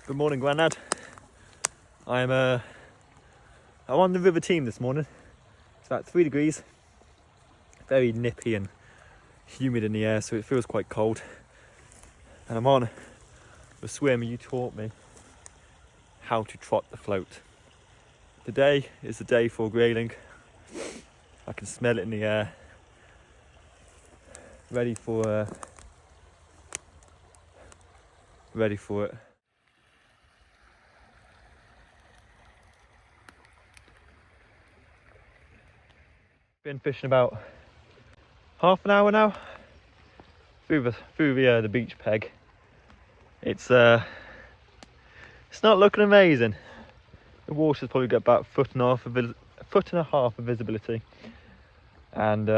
Good morning, Grandad. I'm on the River Teme this morning. It's about 3 degrees, very nippy and humid in the air, so it feels quite cold. And I'm on the swim. You taught me how to trot the float. Today is the day for Grayling. I can smell it in the air. Ready for it. Been fishing about half an hour now through the beach peg. It's not looking amazing. The water's probably got about a foot and a half of visibility, and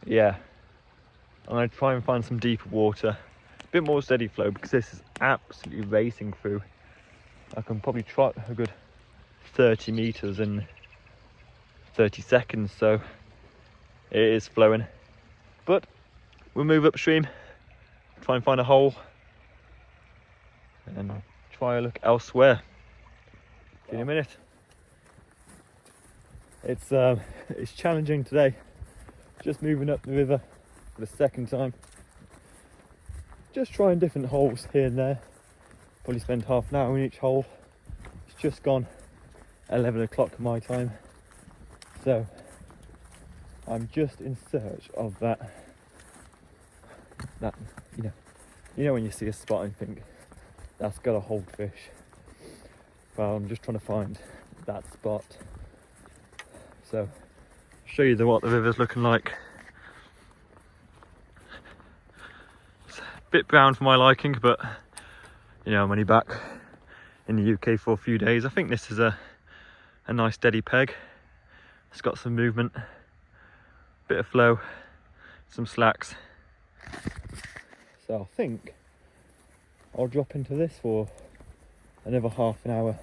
yeah, I'm going to try and find some deeper water, a bit more steady flow, because this is absolutely racing through. I can probably trot a good 30 meters in 30 seconds, so it is flowing. But we'll move upstream, try and find a hole, and try a look elsewhere. See you in a minute. It's challenging today, just moving up the river for the second time. Just trying different holes here and there. Probably spend half an hour in each hole. It's just gone 11 o'clock my time, so I'm just in search of that you know when you see a spot and think that's got a hold fish. Well, I'm just trying to find that spot. So I'll show you what the river's looking like. It's a bit brown for my liking, but I'm only back in the UK for a few days. I think this is a nice steady peg. It's got some movement, bit of flow, some slacks. So I think I'll drop into this for another half an hour,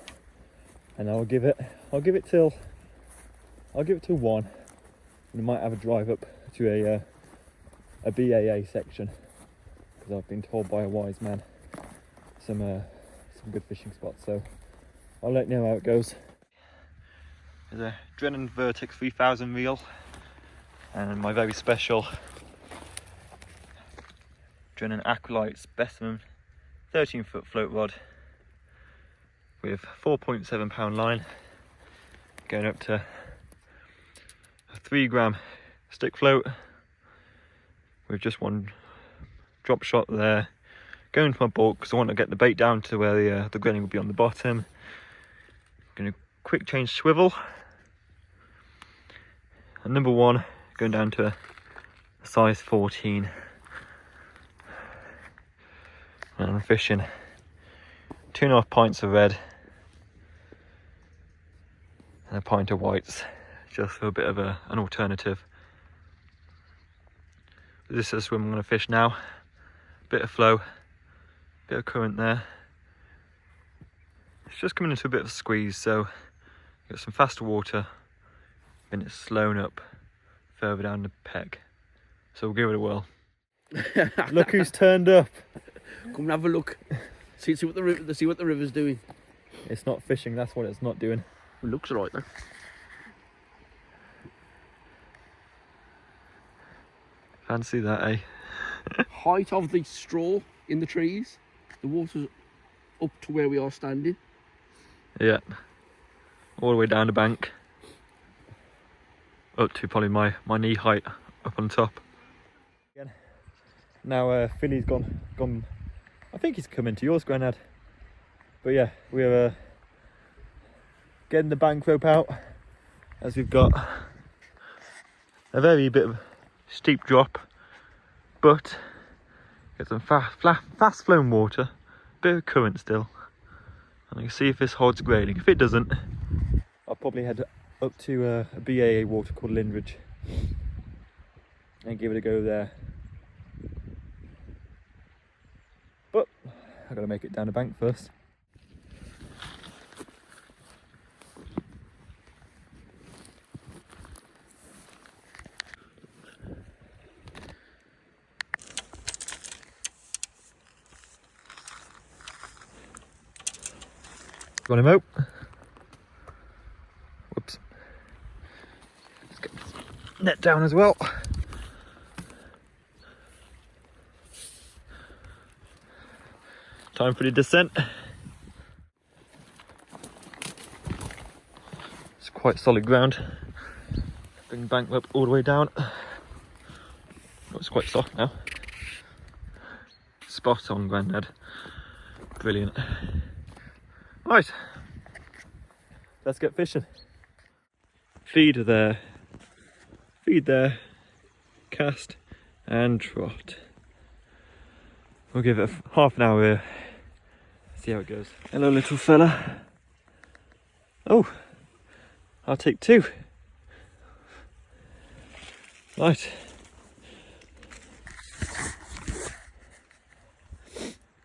and I'll give it till 1. And I might have a drive up to a BAA section, because I've been told by a wise man some good fishing spots. So I'll let you know how it goes. There's a Grayling Vertex 3000 reel and my very special Grayling Aqualite Specimen 13-foot float rod with 4.7 pound line, going up to a 3 gram stick float with just one drop shot there. Going to my bulk because I want to get the bait down to where the grayling will be on the bottom. Going to quick change swivel. And number 1 going down to a size 14. And I'm fishing 2.5 pints of red and a pint of whites, just for a bit of an alternative. This is the swim I'm going to fish now. Bit of flow, bit of current there. It's just coming into a bit of a squeeze, so got some faster water, then it's slowing up further down the peg. So we'll give it a whirl. Look who's turned up. Come and have a look. See what the river's doing. It's not fishing, that's what it's not doing. It looks alright though. Fancy that, eh? Height of the straw in the trees. The water's up to where we are standing. Yeah. All the way down the bank. Up to probably my knee height up on top. Now Philly's gone. I think he's come into yours, Grandad. But yeah, we're getting the bank rope out, as we've got a very bit of steep drop, but get some fast flowing water, bit of current still, and I can see if this holds Grayling. If it doesn't, I'll probably head up to a BAA water called Lindridge and give it a go there. But I've got to make it down the bank first. Got him out. Whoops. Let's get this net down as well. Time for the descent. It's quite solid ground. Bring the bank up all the way down. Oh, it's quite soft now. Spot on, Grandad. Brilliant. Right, let's get fishing. Feed there, cast and trot. We'll give it half an hour here, see how it goes. Hello, little fella. Oh, I'll take two. Right.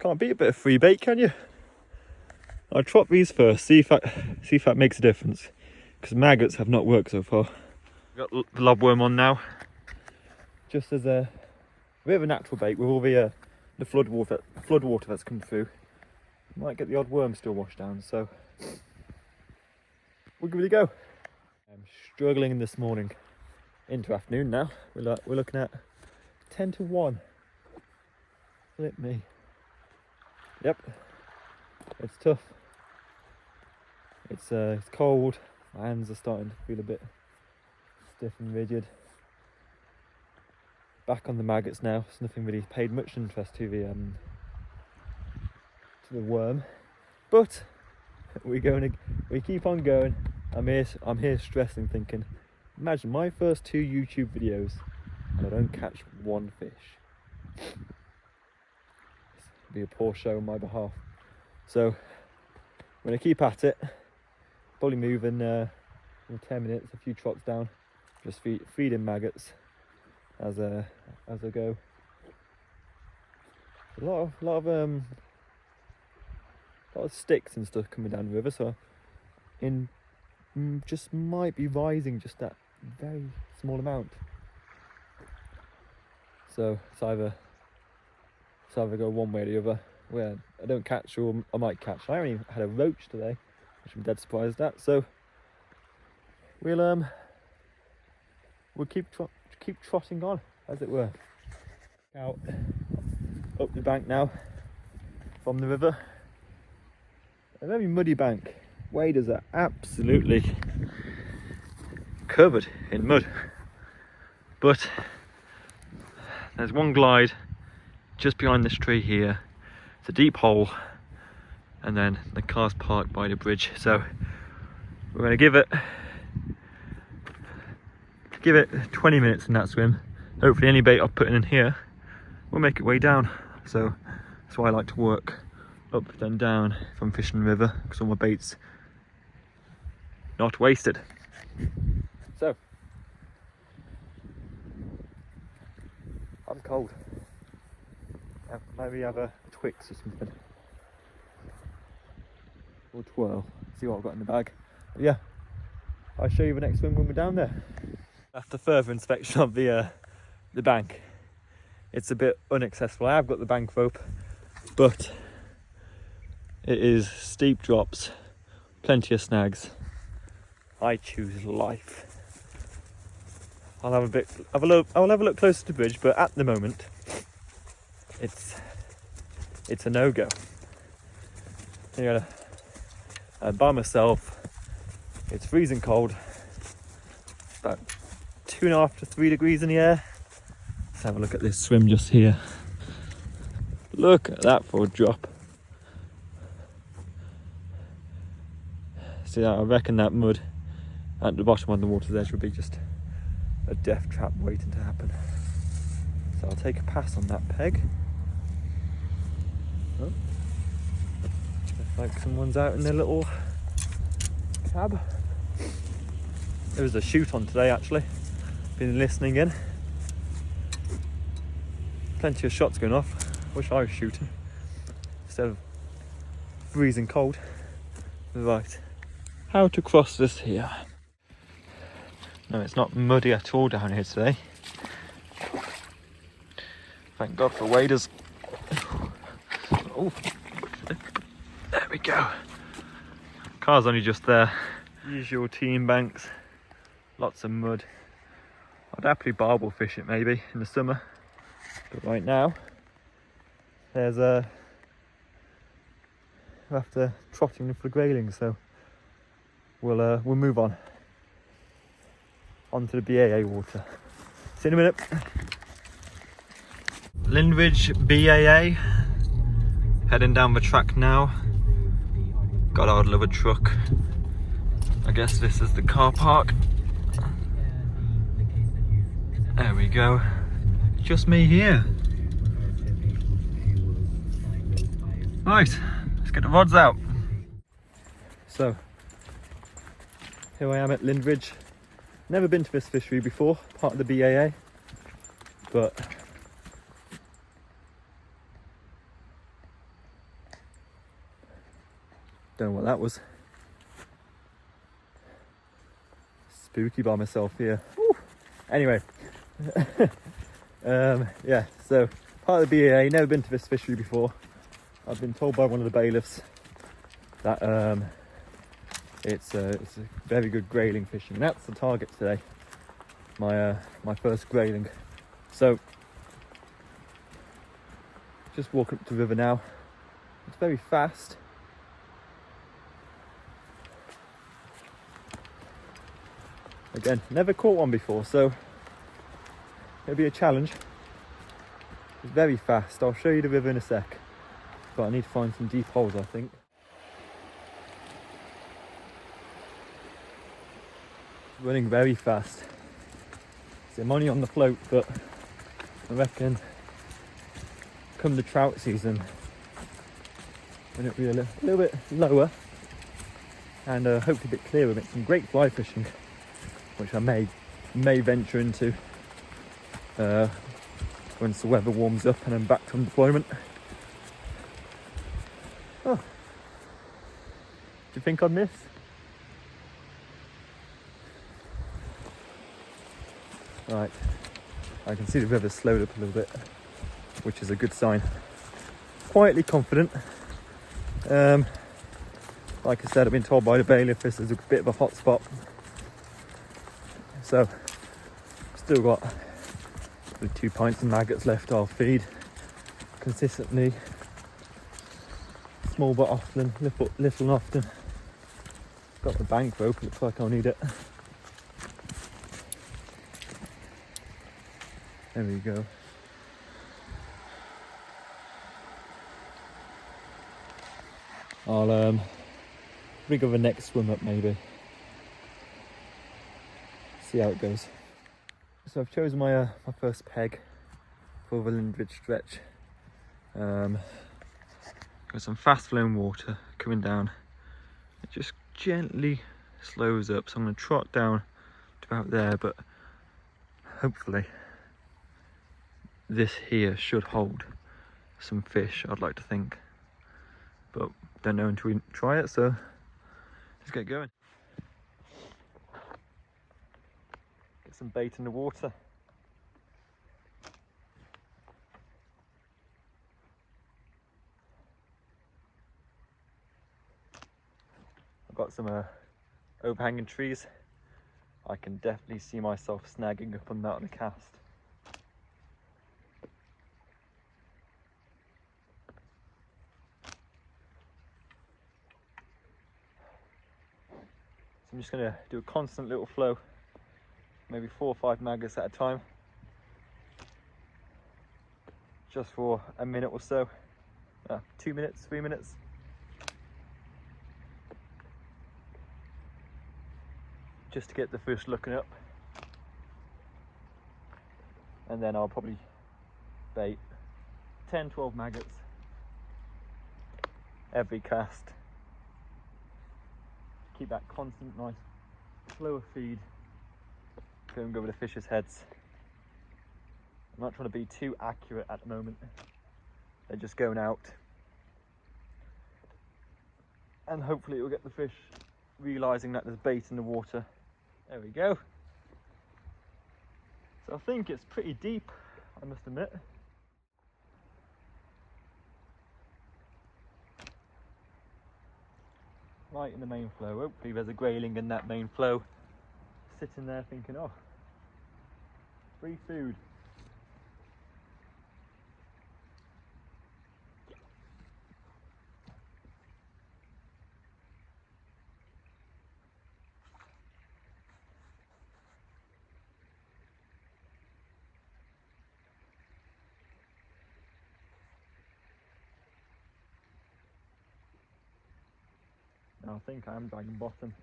Can't beat a bit of free bait, can you? I'll trot these first, see if that makes a difference. Because maggots have not worked so far. Got the lobworm on now. Just as a bit of a natural bait with all the flood water that's come through. Might get the odd worm still washed down, so we'll give it a go. I'm struggling this morning into afternoon now. We're looking at 10 to 1. Flip me. Yep, it's tough. It's cold. My hands are starting to feel a bit stiff and rigid. Back on the maggots now. It's nothing really paid much interest to the worm, but we keep on going. I'm here stressing, thinking, imagine my first 2 YouTube videos and I don't catch one fish. It'll be a poor show on my behalf. So I'm going to keep at it. Probably move in 10 minutes, a few trots down, just feeding maggots as I go. A lot of sticks and stuff coming down the river, so just might be rising just that very small amount. So it's either go one way or the other. Where I don't catch, or I might catch. I only had a roach today, which I'm dead surprised at. So we'll keep trotting on, as it were. Out up the bank now from the river. A very muddy bank. Waders are absolutely covered in mud. But there's one glide just behind this tree here. It's a deep hole, and then the car's parked by the bridge. So we're going to give it 20 minutes in that swim. Hopefully any bait I've put in here will make its way down. So that's why I like to work up then down if I'm fishing the river, because all my bait's not wasted. So I'm cold. Maybe have a Twix or something. Or twirl. See what I've got in the bag. But yeah, I'll show you the next swim when we're down there. After further inspection of the bank, it's a bit inaccessible. I have got the bank rope, but it is steep drops, plenty of snags. I choose life. I'll have a look closer to the bridge, but at the moment it's a no-go. I'm by myself. It's freezing cold. About 2.5 to 3 degrees in the air. Let's have a look at this swim just here. Look at that for a drop. See, I reckon that mud at the bottom of the water's edge would be just a death trap waiting to happen. So I'll take a pass on that peg. Oh. Looks like someone's out in their little cab. There was a shoot on today actually. Been listening in. Plenty of shots going off. Wish I was shooting instead of freezing cold. Right. How to cross this here? No, it's not muddy at all down here today. Thank God for waders. Oh, there we go. Car's only just there. Usual Teme banks, lots of mud. I'd happily barbel fish it maybe in the summer, but right now there's we're after trotting for Grayling, so we'll move on onto the BAA water. See you in a minute. Lindridge BAA, heading down the track now. Got out of a truck. I guess this is the car park. There we go. Just me here. Right, let's get the rods out. So, here I am at Lindridge. Never been to this fishery before, part of the BAA, but don't know what that was. Spooky by myself here. Woo. Anyway, yeah, so part of the BAA, never been to this fishery before. I've been told by one of the bailiffs that it's a very good grayling fishing. That's the target today. My first grayling. So just walking up to the river now. It's very fast. Again, never caught one before, so it'll be a challenge. It's very fast. I'll show you the river in a sec, but I need to find some deep holes, I think. Running very fast. So I'm only on the float, but I reckon come the trout season, when it'll be a little bit lower and hopefully a bit clearer, make some great fly fishing, which I may venture into once the weather warms up and I'm back to deployment. Oh, do you think I'd miss? Right, I can see the river slowed up a little bit, which is a good sign. Quietly confident. Like I said, I've been told by the bailiff this is a bit of a hot spot. So, still got 2 pints of maggots left. I'll feed consistently, small but often, little and often. Got the bank rope, looks like I'll need it. There we go. I'll think of a next swim up maybe. See how it goes. So I've chosen my first peg for the Lindridge stretch. Got some fast flowing water coming down. It just gently slows up, so I'm going to trot down to about there, but hopefully this here should hold some fish, I'd like to think, but don't know until we try it, so let's get going. Get some bait in the water. I've got some overhanging trees. I can definitely see myself snagging up on that on a cast. I'm just going to do a constant little flow, maybe 4 or 5 maggots at a time, just for a minute or so, 2 minutes, 3 minutes. Just to get the fish looking up, and then I'll probably bait 10-12 maggots every cast. Keep that constant, nice, slower feed going over the fish's heads. I'm not trying to be too accurate at the moment. They're just going out, and hopefully it will get the fish realising that there's bait in the water. There we go. So I think it's pretty deep, I must admit. right in the main flow. Hopefully there's a grayling in that main flow, sitting there thinking, oh, free food. I think I am dragon bottom.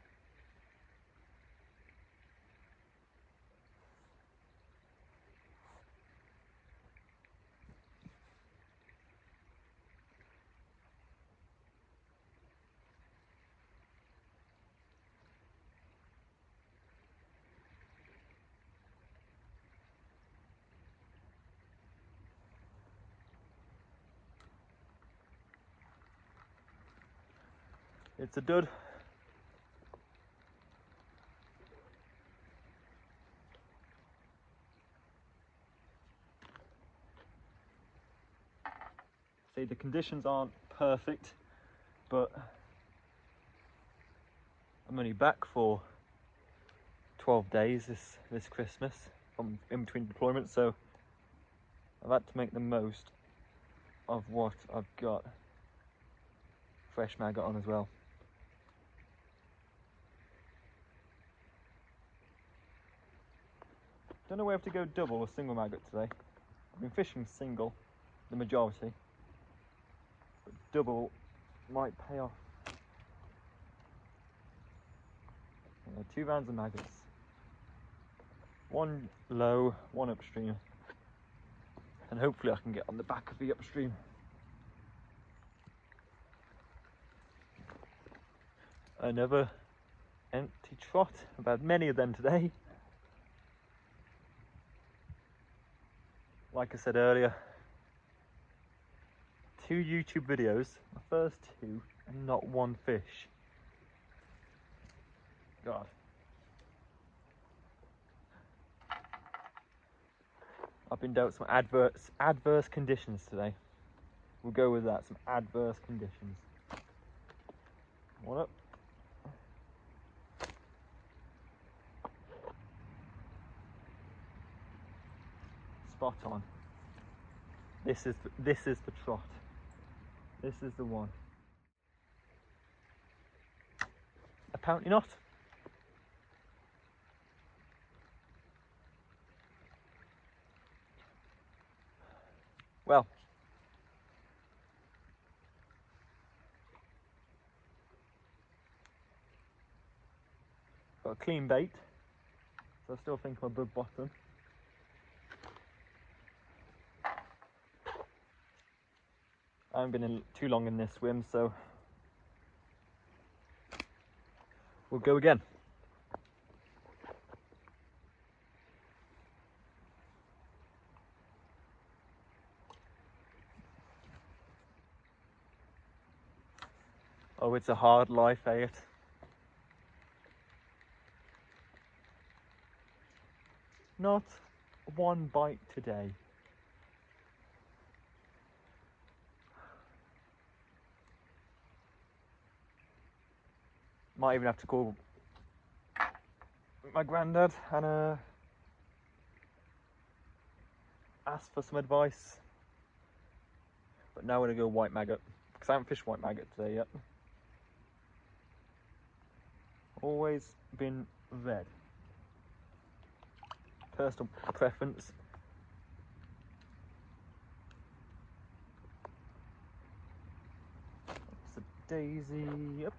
It's a dud. See, the conditions aren't perfect, but I'm only back for 12 days this Christmas. I'm in between deployments, so I've had to make the most of what I've got. Fresh maggot on as well. Don't know whether to go double or single maggot today. I've been fishing single, the majority, but double might pay off. 2 rounds of maggots. 1 low, 1 upstream. And hopefully I can get on the back of the upstream. Another empty trot. I've had many of them today. Like I said earlier, 2 YouTube videos, my first 2, and not 1 fish. God. I've been dealt some adverse conditions today. We'll go with that, some adverse conditions. One up. Spot on. This is the trot. This is the one. Apparently not. Well, got a clean bait, so I still think I'm above bottom. I haven't been in too long in this swim, so we'll go again. Oh, it's a hard life, eh? Not 1 bite today. Might even have to call my granddad and ask for some advice. But now we're gonna go white maggot, because I haven't fished white maggot today yet. Always been red. Personal preference. It's a daisy. Yep.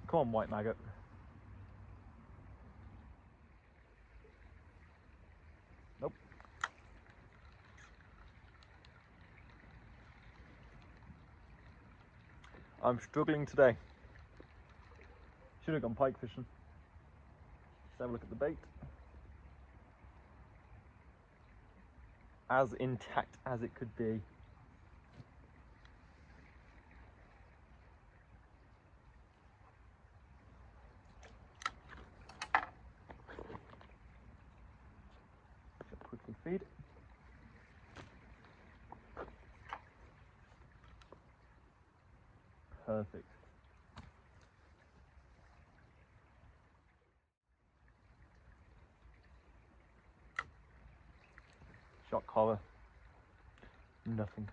Come on, white maggot. Nope. I'm struggling today. Should have gone pike fishing. Let's have a look at the bait. As intact as it could be. Quickly perfect. Shock collar, nothing.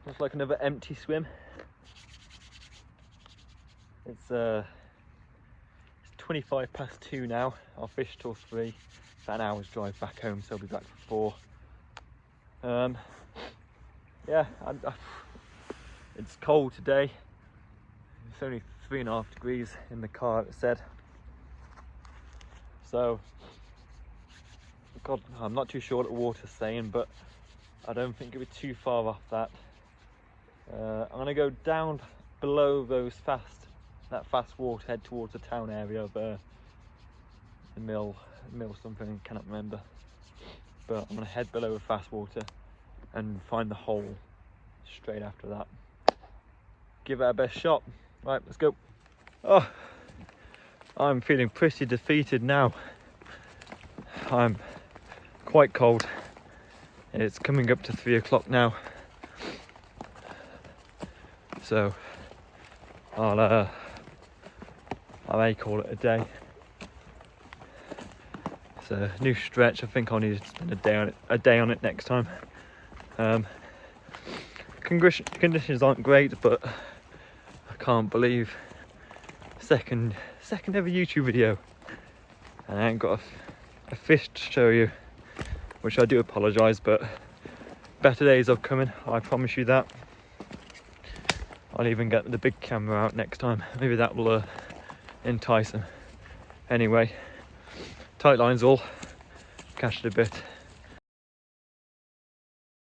Looks like another empty swim. It's 25 past 2 now. I'll fish till 3. About an hour's drive back home, so I'll be back for 4. Yeah, it's cold today. It's only 3.5 degrees in the car, it said. So, God, I'm not too sure what the water's saying, but I don't think it'll be too far off that. I'm gonna go down below that fast water, head towards the town area of the mill something, cannot remember. But I'm gonna head below the fast water and find the hole straight after that. Give it our best shot. Right, let's go. Oh, I'm feeling pretty defeated now. I'm quite cold. It's coming up to 3 o'clock now. So I may call it a day. It's a new stretch. I think I'll need to spend a day on it next time. Conditions aren't great, but I can't believe second ever YouTube video and I ain't got a fish to show you, which I do apologise, but better days are coming, I promise you that. I'll even get the big camera out next time. Maybe that will entice them. Anyway, tight lines all. Catch it a bit.